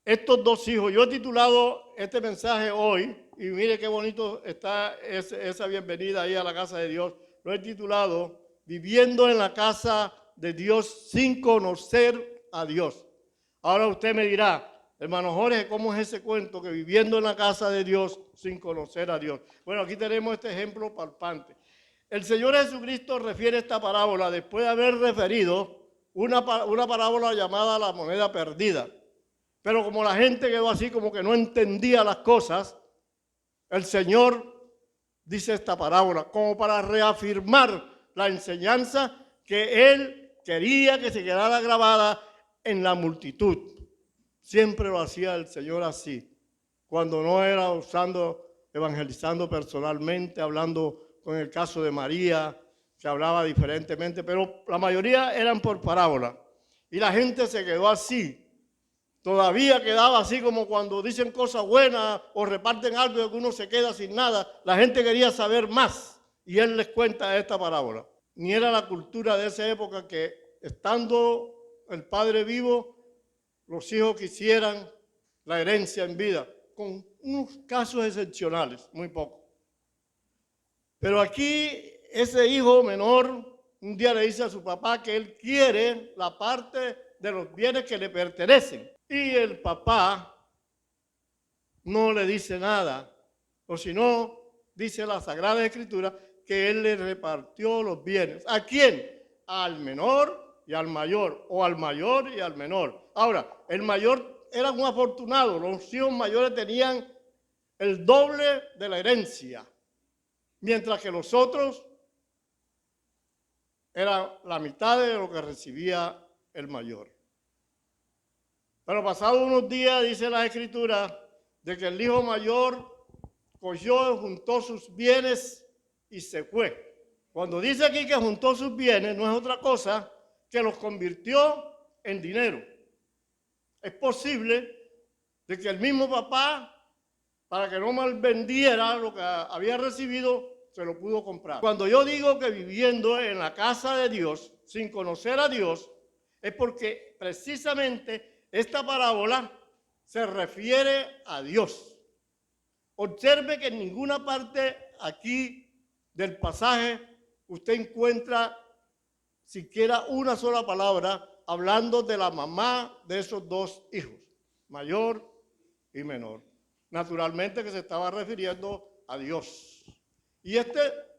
estos dos hijos. Yo he titulado este mensaje hoy, y mire qué bonito está esa bienvenida ahí a la casa de Dios. Lo he titulado Viviendo en la casa de Dios sin conocer a Dios. Ahora usted me dirá, hermano Jorge, ¿cómo es ese cuento que viviendo en la casa de Dios sin conocer a Dios? Bueno, aquí tenemos este ejemplo palpante. El Señor Jesucristo refiere esta parábola después de haber referido una parábola llamada la moneda perdida. Pero como la gente quedó así como que no entendía las cosas, el Señor dice esta parábola como para reafirmar la enseñanza que Él quería que se quedara grabada en la multitud. Siempre lo hacía el Señor así, cuando no era evangelizando personalmente, hablando con el caso de María, que hablaba diferentemente, pero la mayoría eran por parábola. Y la gente se quedó así. Todavía quedaba así como cuando dicen cosas buenas o reparten algo y uno se queda sin nada. La gente quería saber más y Él les cuenta esta parábola. Ni era la cultura de esa época que estando el padre vivo, los hijos quisieran la herencia en vida, con unos casos excepcionales, muy pocos. Pero aquí ese hijo menor un día le dice a su papá que él quiere la parte de los bienes que le pertenecen. Y el papá no le dice nada, o si no, dice la Sagrada Escritura que él le repartió los bienes. ¿A quién? Al menor y al mayor, o al mayor y al menor. Ahora, el mayor era un afortunado, los hijos mayores tenían el doble de la herencia, mientras que los otros era la mitad de lo que recibía el mayor. Pero pasados unos días, dice la Escritura, de que el hijo mayor cogió, juntó sus bienes y se fue. Cuando dice aquí que juntó sus bienes, no es otra cosa que los convirtió en dinero. Es posible de que el mismo papá, para que no malvendiera lo que había recibido, se lo pudo comprar. Cuando yo digo que viviendo en la casa de Dios, sin conocer a Dios, es porque precisamente esta parábola se refiere a Dios. Observe que en ninguna parte aquí del pasaje usted encuentra siquiera una sola palabra hablando de la mamá de esos dos hijos, mayor y menor. Naturalmente que se estaba refiriendo a Dios. Y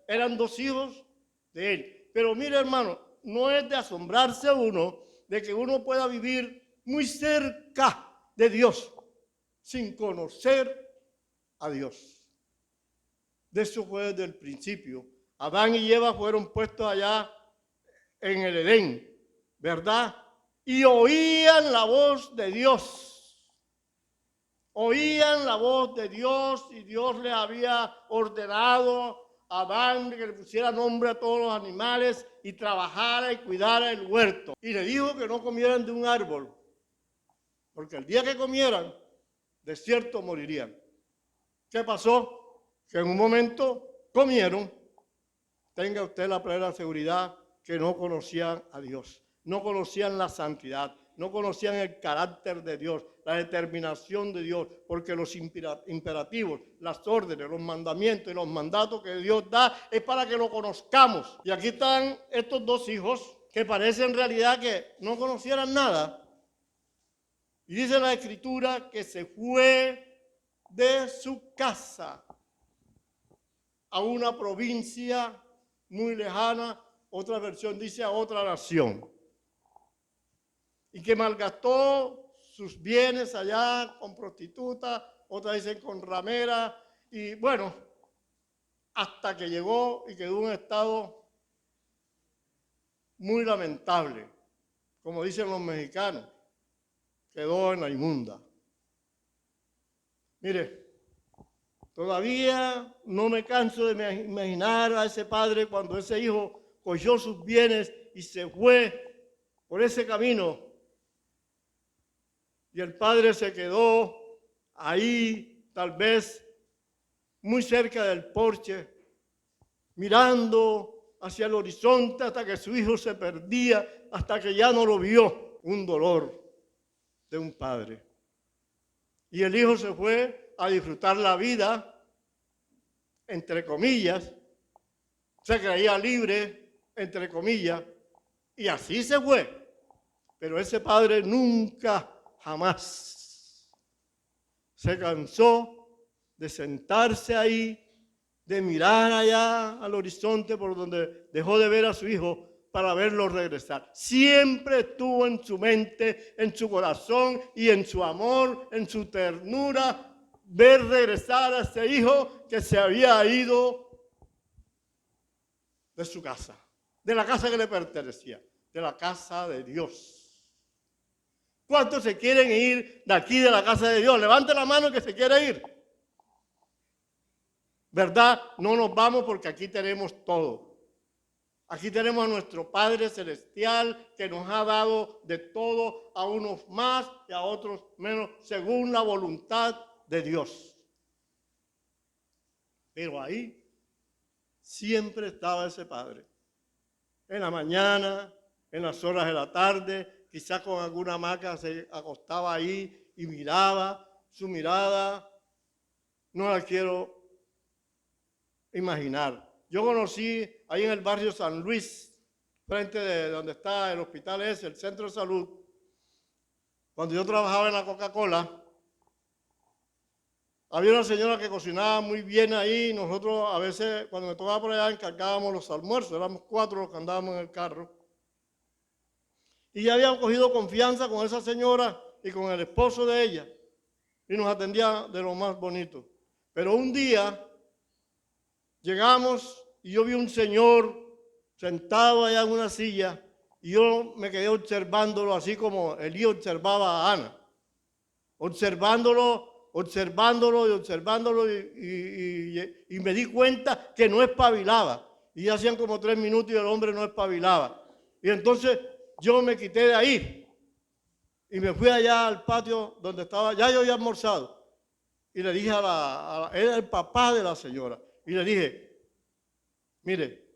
eran dos hijos de él. Pero mire, hermano, no es de asombrarse uno de que uno pueda vivir muy cerca de Dios sin conocer a Dios. De eso fue desde el principio. Adán y Eva fueron puestos allá en el Edén, ¿verdad? Y oían la voz de Dios. Oían la voz de Dios y Dios le había ordenado a Adán que le pusiera nombre a todos los animales y trabajara y cuidara el huerto. Y le dijo que no comieran de un árbol, porque el día que comieran, de cierto morirían. ¿Qué pasó? Que en un momento comieron. Tenga usted la plena seguridad que no conocían a Dios, no conocían la santidad, no conocían el carácter de Dios, la determinación de Dios, porque los imperativos, las órdenes, los mandamientos y los mandatos que Dios da es para que lo conozcamos. Y aquí están estos dos hijos que parece en realidad que no conocieran nada. Y dice la Escritura que se fue de su casa a una provincia muy lejana, otra versión dice a otra nación, y que malgastó sus bienes allá con prostitutas, otras dicen con rameras, y bueno, hasta que llegó y quedó en un estado muy lamentable, como dicen los mexicanos, quedó en la inmunda. Mire, todavía no me canso de imaginar a ese padre cuando ese hijo cogió sus bienes y se fue por ese camino. Y el padre se quedó ahí, tal vez muy cerca del porche, mirando hacia el horizonte hasta que su hijo se perdía, hasta que ya no lo vio. Un dolor de un padre. Y el hijo se fue a disfrutar la vida, entre comillas, se creía libre, entre comillas, y así se fue. Pero ese padre nunca, jamás se cansó de sentarse ahí, de mirar allá al horizonte por donde dejó de ver a su hijo para verlo regresar. Siempre estuvo en su mente, en su corazón y en su amor, en su ternura, ver regresar a ese hijo que se había ido de su casa, de la casa que le pertenecía, de la casa de Dios. ¿Cuántos se quieren ir de aquí, de la casa de Dios? Levante la mano que se quiere ir. ¿Verdad? No nos vamos porque aquí tenemos todo. Aquí tenemos a nuestro Padre Celestial que nos ha dado de todo, a unos más y a otros menos, según la voluntad de Dios. Pero ahí siempre estaba ese Padre. En la mañana, en las horas de la tarde, quizás con alguna hamaca se acostaba ahí y miraba. Su mirada no la quiero imaginar. Yo conocí ahí en el barrio San Luis, frente de donde está el hospital ese, el centro de salud, cuando yo trabajaba en la Coca-Cola, había una señora que cocinaba muy bien ahí. Nosotros a veces, cuando me tocaba por allá, encargábamos los almuerzos. Éramos 4 los que andábamos en el carro. Y ya habían cogido confianza con esa señora y con el esposo de ella. Y nos atendía de lo más bonito. Pero un día llegamos y yo vi un señor sentado allá en una silla y yo me quedé observándolo así como Elí observaba a Ana. Observándolo y me di cuenta que no espabilaba. Y ya hacían como 3 minutos y el hombre no espabilaba. Y entonces yo me quité de ahí y me fui allá al patio donde estaba, ya yo había almorzado. Y le dije era el papá de la señora. Y le dije, mire,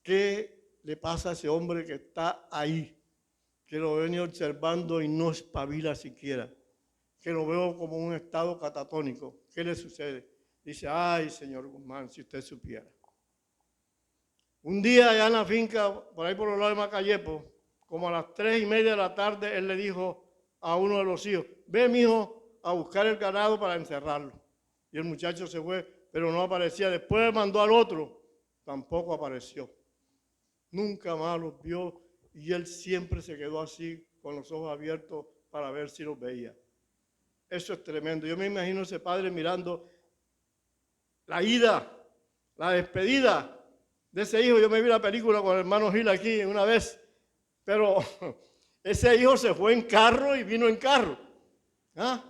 ¿qué le pasa a ese hombre que está ahí? Que lo venía observando y no espabila siquiera. Que lo veo como un estado catatónico. ¿Qué le sucede? Dice, ay, señor Guzmán, si usted supiera. Un día allá en la finca, por ahí por los lados de Macayepo, como a las 3:30 de la tarde, él le dijo a uno de los hijos, ve, mijo, a buscar el ganado para encerrarlo. Y el muchacho se fue, pero no aparecía. Después mandó al otro, tampoco apareció. Nunca más los vio y él siempre se quedó así, con los ojos abiertos para ver si los veía. Eso es tremendo. Yo me imagino a ese padre mirando la ida, la despedida de ese hijo. Yo me vi la película con el hermano Gil aquí una vez, pero ese hijo se fue en carro y vino en carro. ¿Ah?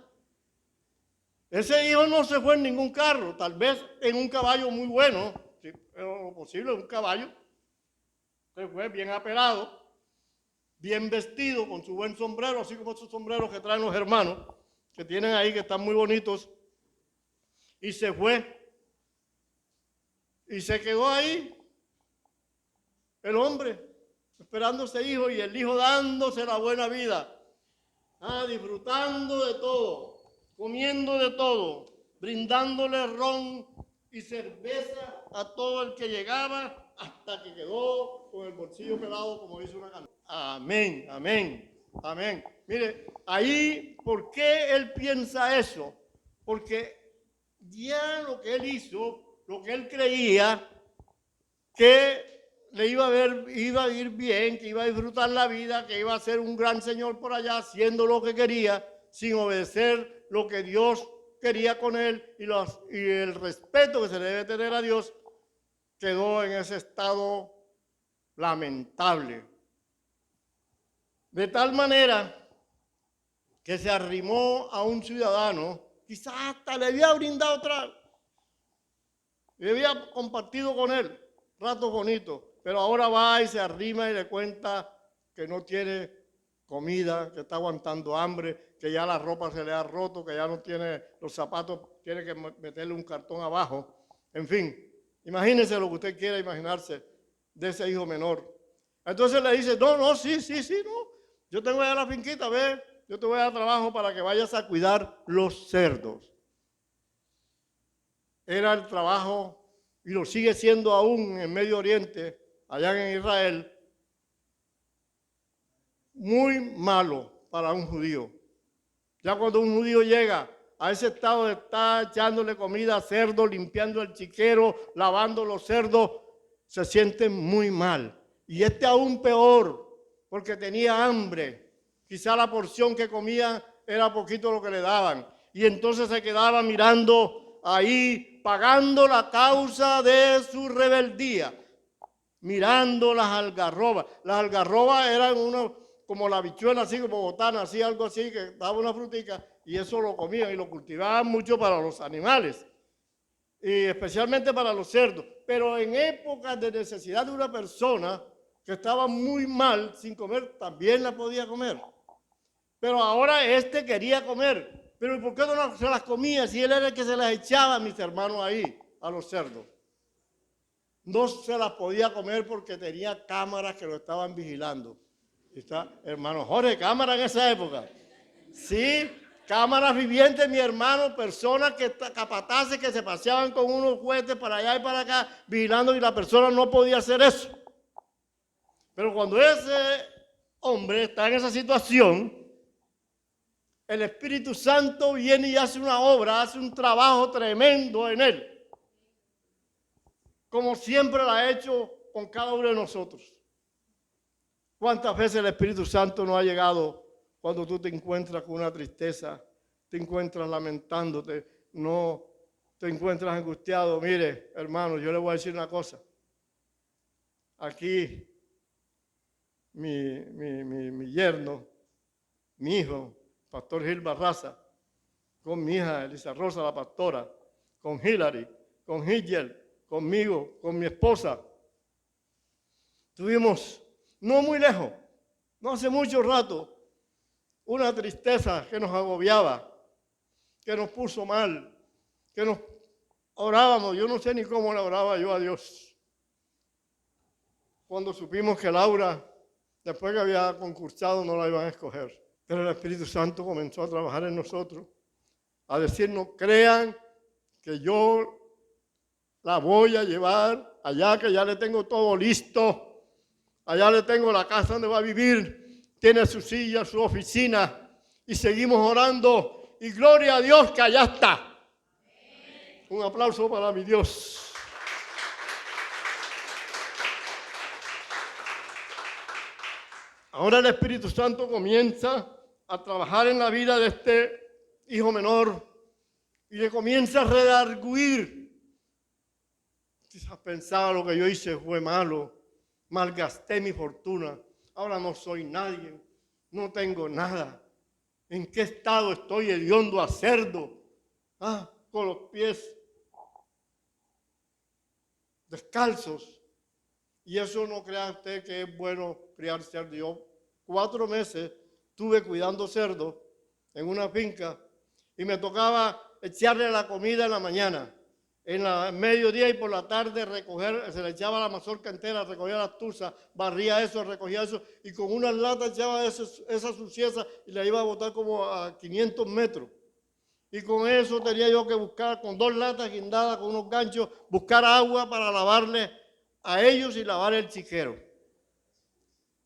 Ese hijo no se fue en ningún carro, tal vez en un caballo muy bueno, si pero lo posible, un caballo. Se fue bien apelado, bien vestido, con su buen sombrero, así como esos sombreros que traen los hermanos, que tienen ahí, que están muy bonitos, y se fue. Y se quedó ahí el hombre, esperando a ese hijo, y el hijo dándose la buena vida, disfrutando de todo, comiendo de todo, brindándole ron y cerveza a todo el que llegaba, hasta que quedó con el bolsillo pelado, como dice una canción. Amén, amén, amén. Mire, ahí, ¿por qué él piensa eso? Porque ya lo que él hizo, lo que él creía, que le iba a ir bien, que iba a disfrutar la vida, que iba a ser un gran señor por allá, haciendo lo que quería, sin obedecer lo que Dios quería con él, y el respeto que se le debe tener a Dios, quedó en ese estado lamentable. De tal manera que se arrimó a un ciudadano, quizás hasta le había brindado trago, y había compartido con él ratos bonitos, pero ahora va y se arrima y le cuenta que no tiene comida, que está aguantando hambre, que ya la ropa se le ha roto, que ya no tiene los zapatos, tiene que meterle un cartón abajo. En fin, imagínese lo que usted quiera imaginarse de ese hijo menor. Entonces le dice, no, sí, no, yo tengo allá la finquita, ve, yo te voy a dar trabajo para que vayas a cuidar los cerdos. Era el trabajo, y lo sigue siendo aún en Medio Oriente, allá en Israel, muy malo para un judío. Ya cuando un judío llega a ese estado de estar echándole comida a cerdos, limpiando el chiquero, lavando los cerdos, se siente muy mal. Y aún peor, porque tenía hambre. Quizá la porción que comía era poquito lo que le daban. Y entonces se quedaba mirando ahí, pagando la causa de su rebeldía. Mirando las algarrobas. Las algarrobas eran como la habichuela, así como botana, así, algo así, que daba una frutica, y eso lo comían y lo cultivaban mucho para los animales, y especialmente para los cerdos. Pero en épocas de necesidad de una persona que estaba muy mal, sin comer, también la podía comer. Pero ahora quería comer. Pero ¿por qué no se las comía si él era el que se las echaba, mis hermanos, ahí, a los cerdos? No se las podía comer porque tenía cámaras que lo estaban vigilando. Está, hermano Jorge, cámara en esa época. Sí, cámaras vivientes, mi hermano, personas capataces que se paseaban con unos juguetes para allá y para acá, vigilando, y la persona no podía hacer eso. Pero cuando ese hombre está en esa situación, el Espíritu Santo viene y hace una obra, hace un trabajo tremendo en él, como siempre lo ha hecho con cada uno de nosotros. ¿Cuántas veces el Espíritu Santo no ha llegado cuando tú te encuentras con una tristeza, te encuentras lamentándote, no te encuentras angustiado? Mire, hermano, yo le voy a decir una cosa. Aquí mi yerno, mi hijo, Pastor Gil Barraza, con mi hija Elisa Rosa, la pastora, con Hillary, con Higel, conmigo, con mi esposa. Tuvimos, no muy lejos, no hace mucho rato, una tristeza que nos agobiaba, que nos puso mal, que nos orábamos. Yo no sé ni cómo le oraba yo a Dios. Cuando supimos que Laura, después que había concursado, no la iban a escoger. Pero el Espíritu Santo comenzó a trabajar en nosotros, a decirnos: crean que yo la voy a llevar allá, que ya le tengo todo listo. Allá le tengo la casa donde va a vivir, tiene su silla, su oficina, y seguimos orando, y gloria a Dios que allá está. Un aplauso para mi Dios. Ahora el Espíritu Santo comienza a trabajar en la vida de este hijo menor y le comienza a redarguir. Quizás pensaba: lo que yo hice fue malo, malgasté mi fortuna, ahora no soy nadie, no tengo nada. ¿En qué estado estoy, hediondo a cerdo? Con los pies descalzos. Y eso no crea usted que es bueno criar cerdo. Yo 4 meses estuve cuidando cerdos en una finca y me tocaba echarle la comida en la mañana, en el mediodía y por la tarde recoger. Se le echaba la mazorca entera, recogía las tuzas, barría eso, recogía eso, y con unas latas echaba esa suciedad y la iba a botar como a 500 metros. Y con eso tenía yo que buscar, con 2 latas guindadas, con unos ganchos, buscar agua para lavarle a ellos y lavar el chiquero.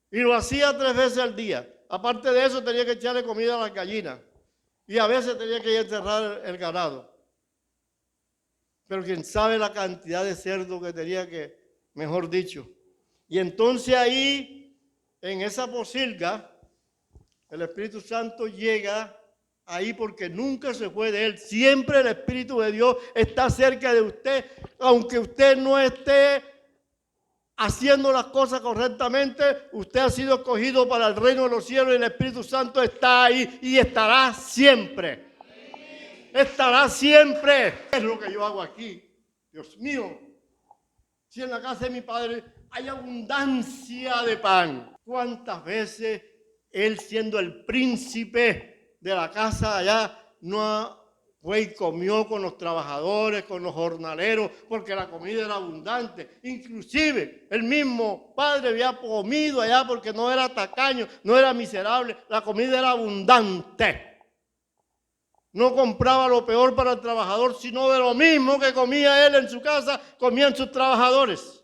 Y lo hacía 3 veces al día. Aparte de eso, tenía que echarle comida a las gallinas. Y a veces tenía que ir a encerrar el ganado. Pero quién sabe la cantidad de cerdos que tenía que, mejor dicho. Y entonces ahí, en esa pocilga, el Espíritu Santo llega ahí porque nunca se fue de él. Siempre el Espíritu de Dios está cerca de usted, aunque usted no esté haciendo las cosas correctamente. Usted ha sido escogido para el reino de los cielos y el Espíritu Santo está ahí y estará siempre. Estará siempre. Es lo que yo hago aquí. Dios mío, si en la casa de mi padre hay abundancia de pan, ¿cuántas veces él, siendo el príncipe de la casa allá, no ha Fue y comió con los trabajadores, con los jornaleros, porque la comida era abundante. Inclusive el mismo padre había comido allá porque no era tacaño, no era miserable. La comida era abundante. No compraba lo peor para el trabajador, sino de lo mismo que comía él en su casa, comían sus trabajadores.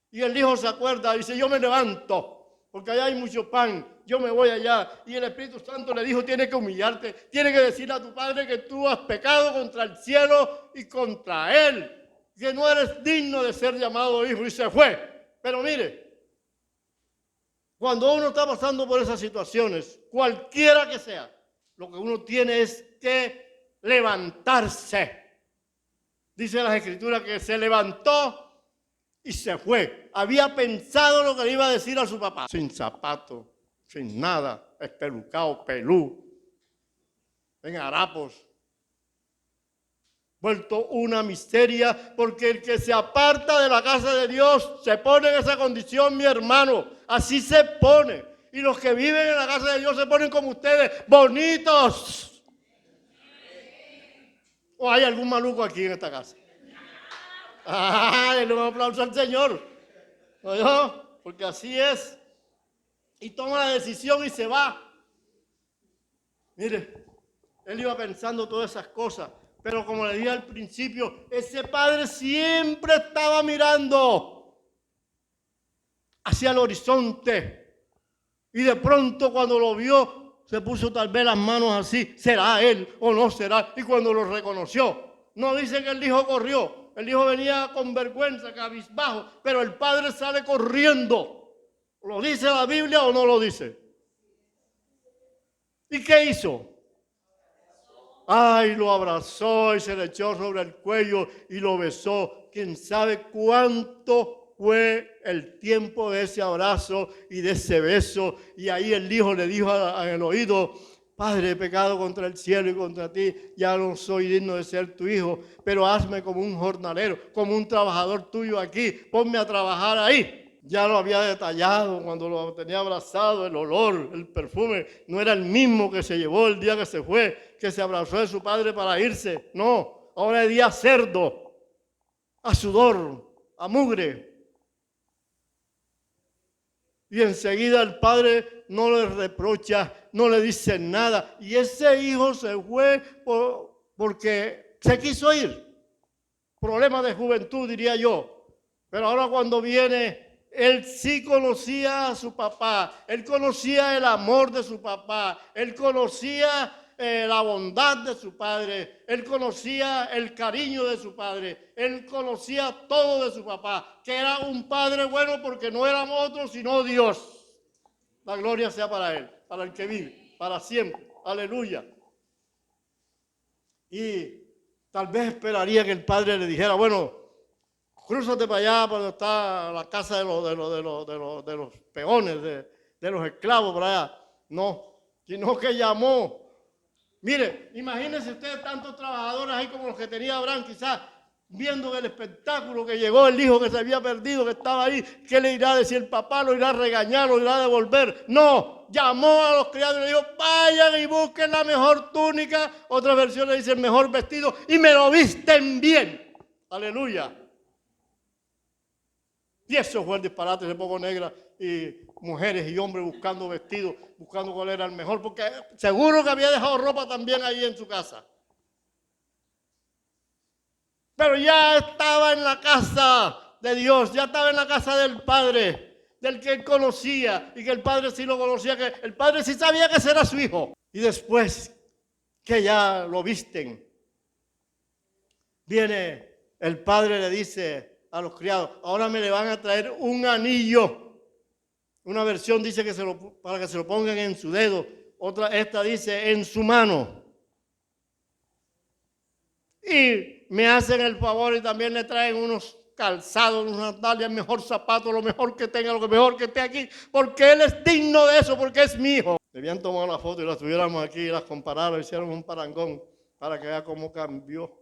Y el hijo se acuerda, dice, yo me levanto, porque allá hay mucho pan, yo me voy allá. Y el Espíritu Santo le dijo, tienes que humillarte, tienes que decirle a tu padre que tú has pecado contra el cielo y contra él, que no eres digno de ser llamado hijo. Y se fue. Pero mire, cuando uno está pasando por esas situaciones, cualquiera que sea, lo que uno tiene es que levantarse. Dice las Escrituras que se levantó y se fue. Había pensado lo que le iba a decir a su papá. Sin zapatos, sin nada, espelucado, pelú, en harapos. Vuelto una miseria, porque el que se aparta de la casa de Dios se pone en esa condición, mi hermano. Así se pone. Y los que viven en la casa de Dios se ponen como ustedes, bonitos. ¿O hay algún maluco aquí en esta casa? Le un aplauso al Señor. ¿No? Porque así es. Y toma la decisión y se va. Mire, él iba pensando todas esas cosas. Pero como le dije al principio, ese padre siempre estaba mirando hacia el horizonte. Y de pronto cuando lo vio, se puso tal vez las manos así. ¿Será él o no será? Y cuando lo reconoció, no dice que el hijo corrió. El hijo venía con vergüenza, cabizbajo, pero el padre sale corriendo. ¿Lo dice la Biblia o no lo dice? ¿Y qué hizo? Ay, lo abrazó y se le echó sobre el cuello y lo besó. ¿Quién sabe cuánto fue el tiempo de ese abrazo y de ese beso? Y ahí el hijo le dijo en el oído, Padre, he pecado contra el cielo y contra ti, ya no soy digno de ser tu hijo, pero hazme como un jornalero, como un trabajador tuyo aquí, ponme a trabajar ahí. Ya lo había detallado cuando lo tenía abrazado, el olor, el perfume, no era el mismo que se llevó el día que se fue, que se abrazó de su padre para irse. No, ahora es día cerdo, a sudor, a mugre. Y enseguida el padre no le reprocha, no le dice nada. Y ese hijo se fue porque se quiso ir. Problema de juventud, diría yo. Pero ahora cuando viene, él sí conocía a su papá. Él conocía el amor de su papá. Él conocía la bondad de su padre. Él conocía el cariño de su padre. Él conocía todo de su papá. Que era un padre bueno porque no éramos otros sino Dios. La gloria sea para él, para el que vive, para siempre. Aleluya. Y tal vez esperaría que el padre le dijera, bueno, crúzate para allá, para donde está la casa de los peones, de los esclavos, por allá. No, sino que llamó. Mire, imagínense ustedes tantos trabajadores ahí como los que tenía Abraham, quizás viendo el espectáculo que llegó el hijo que se había perdido, que estaba ahí. ¿Qué le irá a decir el papá? ¿Lo irá a regañar? ¿Lo irá a devolver? No, llamó a los criados y le dijo, vayan y busquen la mejor túnica. Otra versión le dice el mejor vestido y me lo visten bien. Aleluya. Y eso fue el disparate de Poco Negra y mujeres y hombres buscando vestidos, buscando cuál era el mejor, porque seguro que había dejado ropa también ahí en su casa. Pero ya estaba en la casa de Dios, ya estaba en la casa del Padre, del que él conocía y que el Padre sí lo conocía, que el Padre sí sabía que ese era su hijo. Y después que ya lo visten, viene el Padre, le dice a los criados, ahora me le van a traer un anillo. Una versión dice que para que se lo pongan en su dedo, esta dice en su mano. Y me hacen el favor y también le traen unos calzados, unas sandalias, el mejor zapato, lo mejor que tenga, lo mejor que esté aquí, porque él es digno de eso, porque es mi hijo. Debían tomar la foto y las tuviéramos aquí y las compararon, hicieron un parangón para que vea cómo cambió.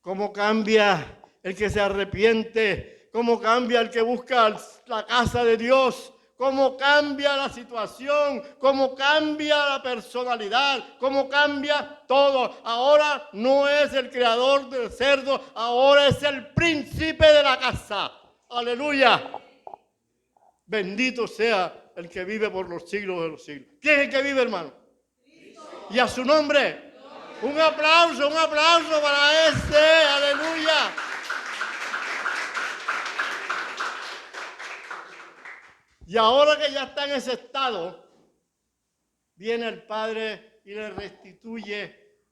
Cómo cambia el que se arrepiente, cómo cambia el que busca la casa de Dios, cómo cambia la situación, cómo cambia la personalidad, cómo cambia todo. Ahora no es el creador del cerdo, ahora es el príncipe de la casa. Aleluya. Bendito sea el que vive por los siglos de los siglos. ¿Quién es el que vive, hermano? Cristo. Y a su nombre, un aplauso para ese. Aleluya. Y ahora que ya está en ese estado, viene el Padre y le restituye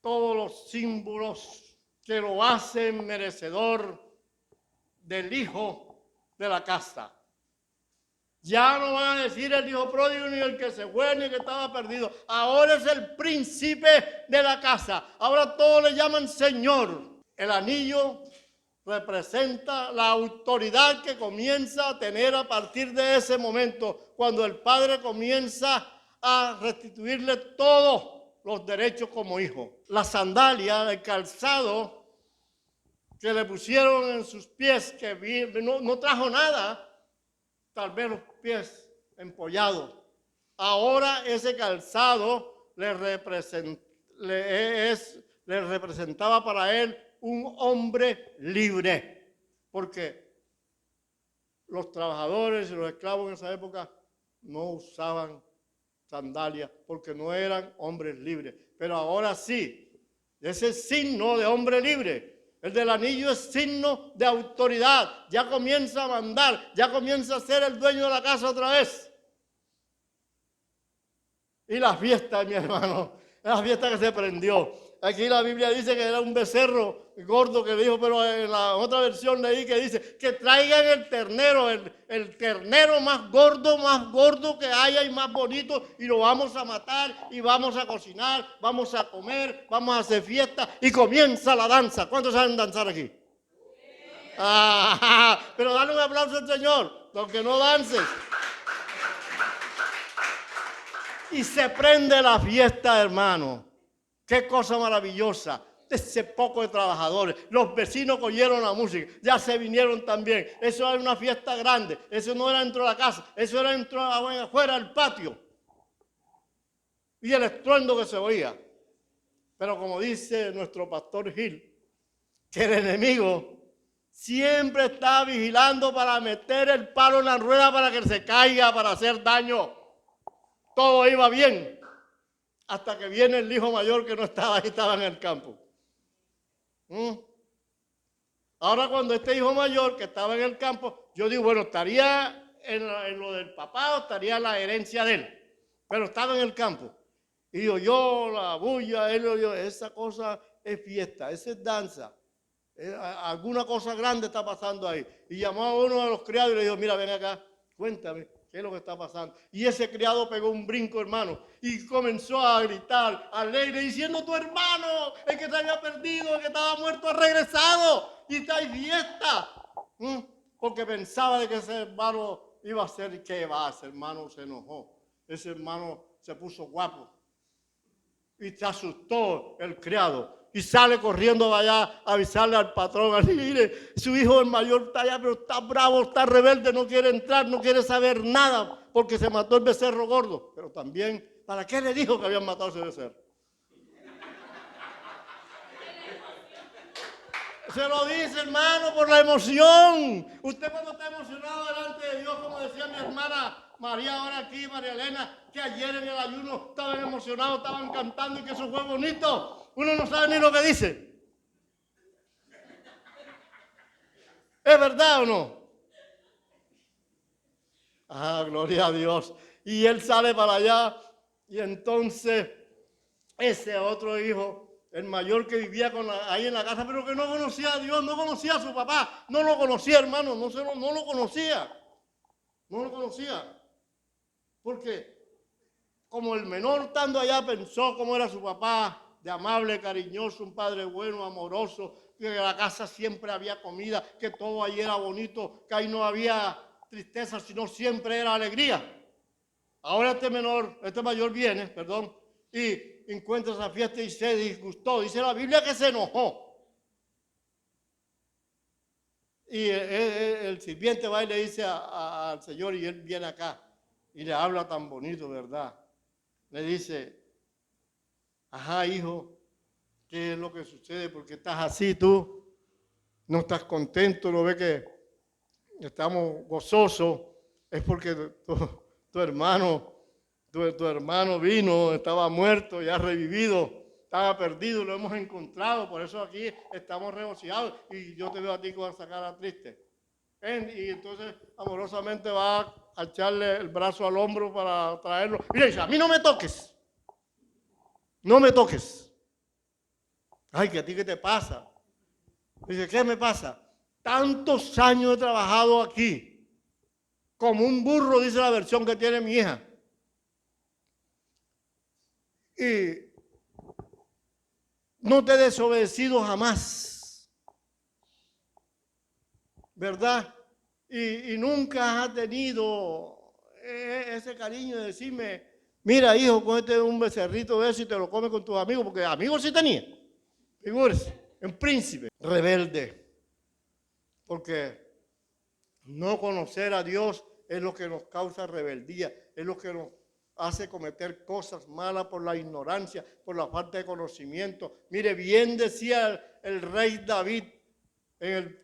todos los símbolos que lo hacen merecedor del hijo de la casa. Ya no van a decir el hijo pródigo, ni el que se fue, ni el que estaba perdido. Ahora es el príncipe de la casa. Ahora todos le llaman Señor. El anillo representa la autoridad que comienza a tener a partir de ese momento, cuando el Padre comienza a restituirle todos los derechos como hijo. La sandalia, el calzado que le pusieron en sus pies, que no trajo nada, tal vez los pies empollados. Ahora ese calzado le representaba para él un hombre libre, porque los trabajadores y los esclavos en esa época no usaban sandalias porque no eran hombres libres. Pero ahora sí, ese signo de hombre libre. El del anillo es signo de autoridad. Ya comienza a mandar, ya comienza a ser el dueño de la casa otra vez. Y la fiesta, mi hermano, la fiesta que se prendió. Aquí la Biblia dice que era un becerro gordo que dijo, pero en la otra versión leí que dice que traigan el ternero, el ternero más gordo que haya y más bonito, y lo vamos a matar y vamos a cocinar, vamos a comer, vamos a hacer fiesta y comienza la danza. ¿Cuántos saben danzar aquí? Pero dale un aplauso al Señor, aunque no dances. Y se prende la fiesta, hermano. Qué cosa maravillosa. Ese poco de trabajadores. Los vecinos oyeron la música. Ya se vinieron también. Eso era una fiesta grande. Eso no era dentro de la casa. Eso era dentro afuera del patio. Y el estruendo que se oía. Pero como dice nuestro pastor Gil, que el enemigo siempre está vigilando para meter el palo en la rueda para que se caiga, para hacer daño. Todo iba bien. Hasta que viene el hijo mayor que no estaba ahí, estaba en el campo. Ahora cuando este hijo mayor que estaba en el campo, yo digo, bueno, estaría en lo del papá o estaría la herencia de él. Pero estaba en el campo. Y oyó la bulla, él oyó, esa cosa es fiesta, esa es danza. Alguna cosa grande está pasando ahí. Y llamó a uno de los criados y le dijo, mira, ven acá, cuéntame. ¿Qué es lo que está pasando? Y ese criado pegó un brinco, hermano, y comenzó a gritar alegre, diciendo, tu hermano, el que se había perdido, el que estaba muerto, ha regresado, y está en fiesta. Porque pensaba de que ese hermano iba a ser, ¿qué va? Ese hermano se enojó, ese hermano se puso guapo, y se asustó el criado. Y sale corriendo allá a avisarle al patrón, así, mire, su hijo el mayor está allá, pero está bravo, está rebelde, no quiere entrar, no quiere saber nada, porque se mató el becerro gordo. Pero también, ¿para qué le dijo que habían matado ese becerro? Se lo dice, hermano, por la emoción. Usted cuando está emocionado delante de Dios, como decía mi hermana María ahora aquí, María Elena, que ayer en el ayuno estaban emocionados, estaban cantando y que eso fue bonito. Uno no sabe ni lo que dice. ¿Es verdad o no? Gloria a Dios. Y él sale para allá y entonces ese otro hijo, el mayor que vivía ahí en la casa, pero que no conocía a Dios, no conocía a su papá, no lo conocía, hermano, no lo conocía. No lo conocía. Porque como el menor estando allá pensó cómo era su papá, de amable, cariñoso, un padre bueno, amoroso, que en la casa siempre había comida, que todo ahí era bonito, que ahí no había tristeza, sino siempre era alegría. Ahora este mayor viene, y encuentra esa fiesta y se disgustó. Dice la Biblia que se enojó. Y el sirviente va y le dice al Señor, y él viene acá y le habla tan bonito, ¿verdad? Le dice, ajá, hijo, ¿qué es lo que sucede? ¿Por qué estás así tú? ¿No estás contento? ¿No ves que estamos gozosos? Es porque tu hermano vino, estaba muerto, ya revivido, estaba perdido, lo hemos encontrado, por eso aquí estamos regocijados y yo te veo a ti con esa cara triste. Y entonces amorosamente va a echarle el brazo al hombro para traerlo. Mira, dice, a mí no me toques. No me toques. Ay, ¿que a ti qué te pasa? Dice, ¿qué me pasa? Tantos años he trabajado aquí, como un burro, dice la versión que tiene mi hija. Y no te he desobedecido jamás, ¿verdad? Y nunca has tenido ese cariño de decirme, mira hijo, cógete un becerrito de eso y te lo comes con tus amigos, porque amigos sí tenía. Figúrese, un príncipe rebelde, porque no conocer a Dios es lo que nos causa rebeldía, es lo que nos hace cometer cosas malas por la ignorancia, por la falta de conocimiento. Mire, bien decía el rey David en el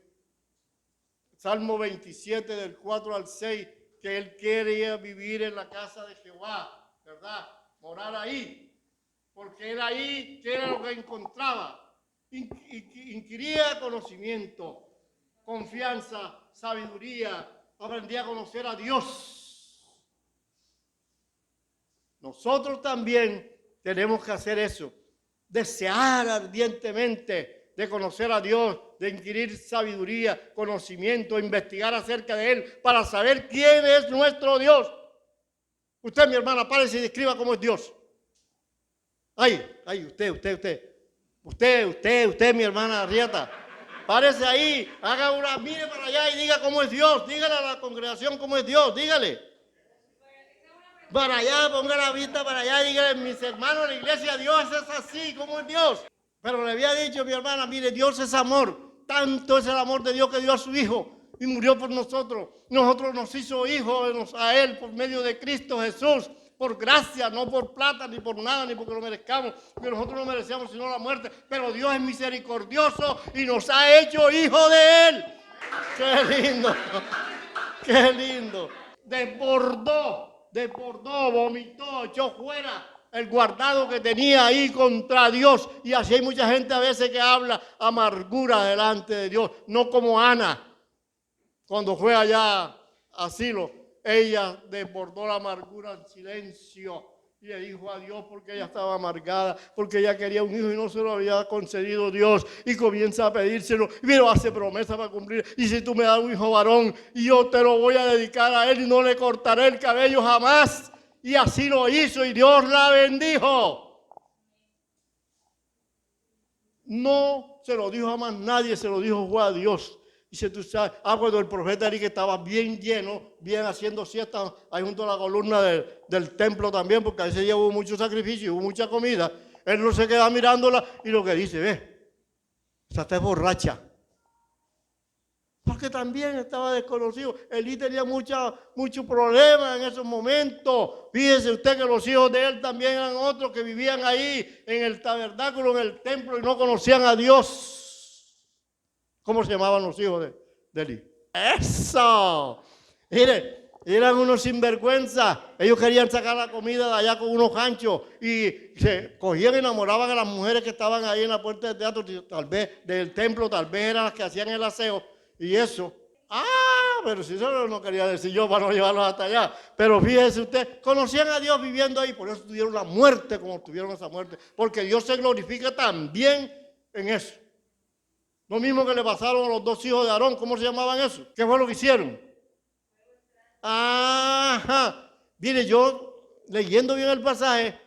Salmo 27 del 4 al 6, que él quería vivir en la casa de Jehová, ¿verdad? Morar ahí, porque era ahí que era lo que encontraba. Inquiría conocimiento, confianza, sabiduría, aprendía a conocer a Dios. Nosotros también tenemos que hacer eso, desear ardientemente de conocer a Dios, de inquirir sabiduría, conocimiento, investigar acerca de Él para saber quién es nuestro Dios. Usted, mi hermana, párese y describa cómo es Dios. Ay, usted, mi hermana Arrieta. Párese ahí, haga una, mire para allá y diga cómo es Dios. Dígale a la congregación cómo es Dios, dígale. Para allá, ponga la vista para allá, dígale, mis hermanos de la iglesia, Dios es así, ¿cómo es Dios? Pero le había dicho mi hermana, mire, Dios es amor. Tanto es el amor de Dios que dio a su Hijo y murió por nosotros. Nosotros nos hizo hijos a Él por medio de Cristo Jesús. Por gracia, no por plata, ni por nada, ni porque lo merezcamos, porque nosotros no merecíamos sino la muerte. Pero Dios es misericordioso y nos ha hecho hijos de Él. ¡Qué lindo! ¡Qué lindo! Desbordó, vomitó, echó fuera el guardado que tenía ahí contra Dios. Y así hay mucha gente a veces que habla amargura delante de Dios, no como Ana, cuando fue allá a Silo. Ella desbordó la amargura en silencio y le dijo a Dios porque ella estaba amargada, porque ella quería un hijo y no se lo había concedido Dios, y comienza a pedírselo, pero hace promesa para cumplir. Y si tú me das un hijo varón, yo te lo voy a dedicar a él y no le cortaré el cabello jamás. Y así lo hizo y Dios la bendijo. No se lo dijo jamás nadie, se lo dijo fue a Dios. Dice, tú sabes, cuando el profeta Eli, que estaba bien lleno, bien haciendo siesta ahí junto a la columna del templo también, porque a ese día hubo mucho sacrificio, hubo mucha comida. Él no se queda mirándola y lo que dice, ve, esta está borracha. Porque también estaba desconocido. Elí tenía mucho problema en esos momentos. Fíjese usted que los hijos de él también eran otros que vivían ahí en el tabernáculo, en el templo y no conocían a Dios. ¿Cómo se llamaban los hijos de Elí? ¡Eso! Mire, eran unos sinvergüenza. Ellos querían sacar la comida de allá con unos ganchos y se cogían y enamoraban a las mujeres que estaban ahí en la puerta del teatro, tal vez del templo, tal vez eran las que hacían el aseo y eso. Pero si eso no quería decir yo para no llevarlos hasta allá. Pero fíjese usted, conocían a Dios viviendo ahí, por eso tuvieron la muerte como tuvieron esa muerte, porque Dios se glorifica también en eso. Lo mismo que le pasaron a los dos hijos de Aarón. ¿Cómo se llamaban eso? ¿Qué fue lo que hicieron? Mire, yo leyendo bien el pasaje,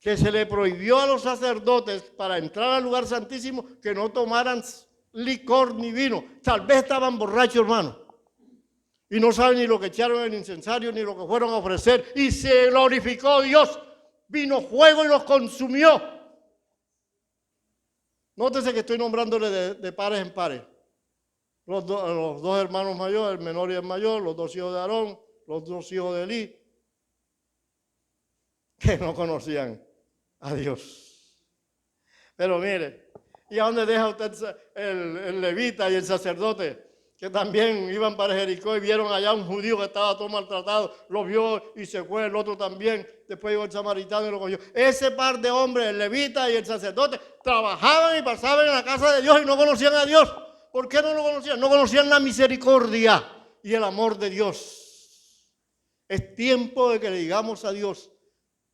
que se le prohibió a los sacerdotes para entrar al lugar santísimo que no tomaran licor ni vino. Tal vez estaban borrachos, hermano. Y no saben ni lo que echaron en el incensario, ni lo que fueron a ofrecer. Y se glorificó Dios. Vino fuego y los consumió. Nótese que estoy nombrándole de pares en pares. los dos hermanos mayores, el menor y el mayor, los dos hijos de Aarón, los dos hijos de Elí, que no conocían a Dios. Pero mire, ¿y a dónde deja usted el levita y el sacerdote? Que también iban para Jericó y vieron allá un judío que estaba todo maltratado, lo vio y se fue, el otro también, después llegó el samaritano y lo cogió. Ese par de hombres, el levita y el sacerdote, trabajaban y pasaban en la casa de Dios y no conocían a Dios. ¿Por qué no lo conocían? No conocían la misericordia y el amor de Dios. Es tiempo de que le digamos a Dios,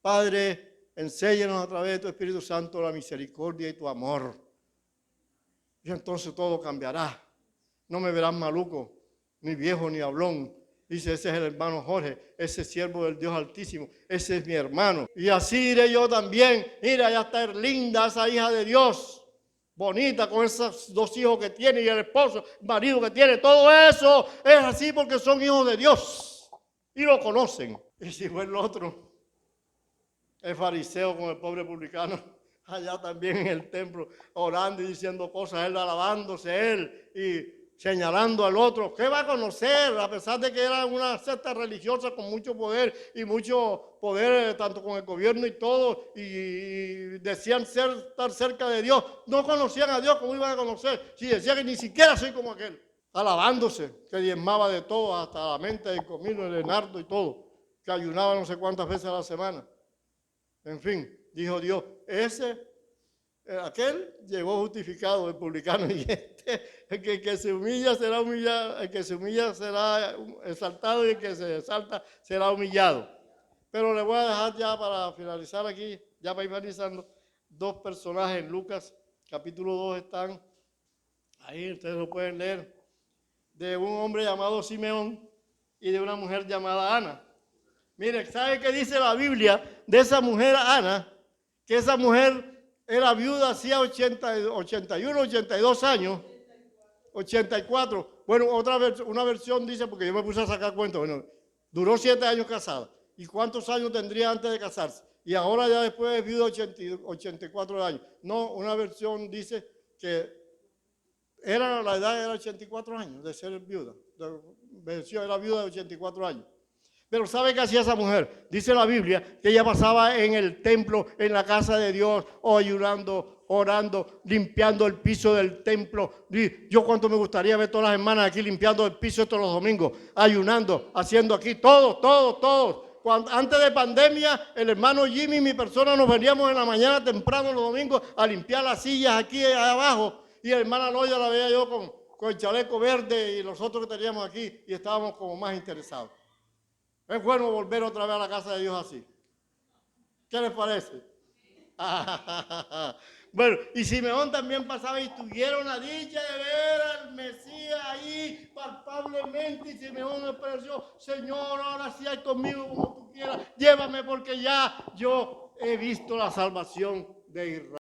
Padre, enséñanos a través de tu Espíritu Santo la misericordia y tu amor. Y entonces todo cambiará. No me verán maluco, ni viejo, ni hablón. Dice, ese es el hermano Jorge, ese siervo del Dios Altísimo, ese es mi hermano. Y así iré yo también. Mira, ya está linda esa hija de Dios, bonita, con esos dos hijos que tiene y el esposo, el marido que tiene. Todo eso es así porque son hijos de Dios y lo conocen. Y si fue el otro, el fariseo con el pobre publicano, allá también en el templo, orando y diciendo cosas, él alabándose él y señalando al otro. ¿Qué va a conocer? A pesar de que era una secta religiosa con mucho poder y mucho poder tanto con el gobierno y todo, y decían estar cerca de Dios, no conocían a Dios. ¿Cómo iban a conocer? Si decían que ni siquiera soy como aquel, alabándose, que diezmaba de todo, hasta la menta, el comino, el nardo y todo, que ayunaba no sé cuántas veces a la semana. En fin, dijo Dios, aquel llegó justificado, el publicano, y el que se humilla será humillado, el que se humilla será exaltado y el que se exalta será humillado. Pero le voy a dejar ya para finalizar aquí, ya para ir finalizando, dos personajes en Lucas, capítulo 2 están, ahí ustedes lo pueden leer, de un hombre llamado Simeón y de una mujer llamada Ana. Mire, ¿sabe qué dice la Biblia de esa mujer Ana? Que esa mujer era viuda hacía 81, 82 años, 84. Bueno, una versión dice, porque yo me puse a sacar cuenta, bueno, duró 7 años casada. ¿Y cuántos años tendría antes de casarse? Y ahora ya después es viuda 84 años. No, una versión dice que la edad era 84 años de ser viuda. Era viuda de 84 años. Pero ¿sabe qué hacía esa mujer? Dice la Biblia que ella pasaba en el templo, en la casa de Dios, ayunando, orando, limpiando el piso del templo. Yo cuánto me gustaría ver todas las hermanas aquí limpiando el piso todos los domingos, ayunando, haciendo aquí, todos. Antes de pandemia, el hermano Jimmy y mi persona nos veníamos en la mañana temprano los domingos a limpiar las sillas aquí abajo. Y la hermana Loya la veía yo con el chaleco verde y los otros que teníamos aquí y estábamos como más interesados. Es bueno volver otra vez a la casa de Dios así. ¿Qué les parece? Bueno, y Simeón también pasaba y tuvieron la dicha de ver al Mesías ahí palpablemente. Y Simeón me pareció, Señor, ahora sí hay conmigo como tú quieras. Llévame porque ya yo he visto la salvación de Israel.